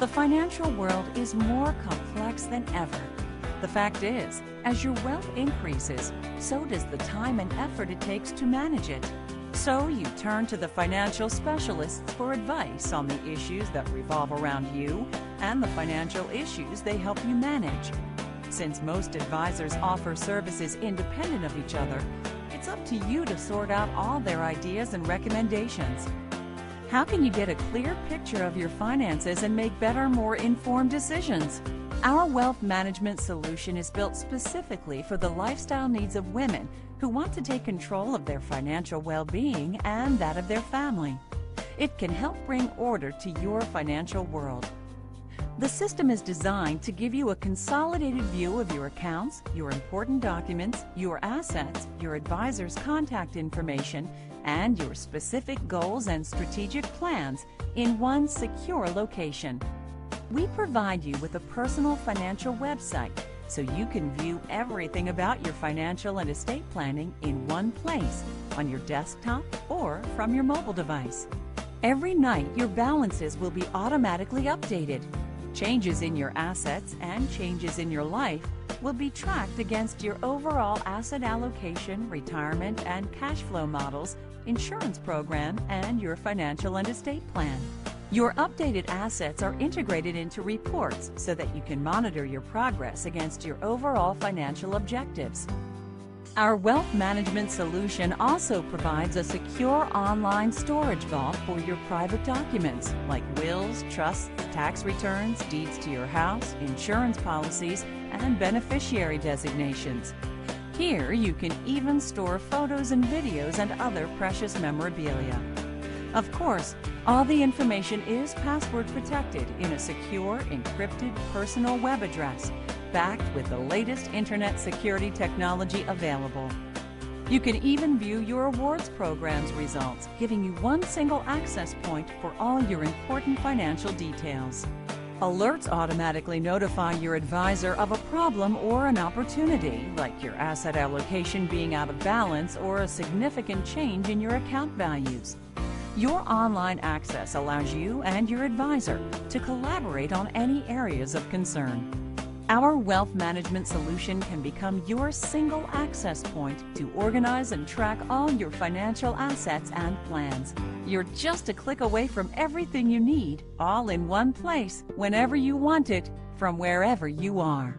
The financial world is more complex than ever. The fact is, as your wealth increases, so does the time and effort it takes to manage it. So you turn to the financial specialists for advice on the issues that revolve around you and the financial issues they help you manage. Since most advisors offer services independent of each other, it's up to you to sort out all their ideas and recommendations. How can you get a clear picture of your finances and make better, more informed decisions? Our wealth management solution is built specifically for the lifestyle needs of women who want to take control of their financial well-being and that of their family. It can help bring order to your financial world. The system is designed to give you a consolidated view of your accounts, your important documents, your assets, your advisor's contact information, and your specific goals and strategic plans in one secure location. We provide you with a personal financial website so you can view everything about your financial and estate planning in one place, on your desktop or from your mobile device. Every night, your balances will be automatically updated. Changes in your assets and changes in your life will be tracked against your overall asset allocation, retirement and cash flow models, insurance program, and your financial and estate plan. Your updated assets are integrated into reports so that you can monitor your progress against your overall financial objectives. Our wealth management solution also provides a secure online storage vault for your private documents like wills, trusts, tax returns, deeds to your house, insurance policies, and beneficiary designations. Here you can even store photos and videos and other precious memorabilia. Of course, all the information is password protected in a secure, encrypted personal web address, backed with the latest internet security technology available. You can even view your awards program's results, giving you one single access point for all your important financial details. Alerts automatically notify your advisor of a problem or an opportunity, like your asset allocation being out of balance or a significant change in your account values. Your online access allows you and your advisor to collaborate on any areas of concern. Our wealth management solution can become your single access point to organize and track all your financial assets and plans. You're just a click away from everything you need, all in one place, whenever you want it, from wherever you are.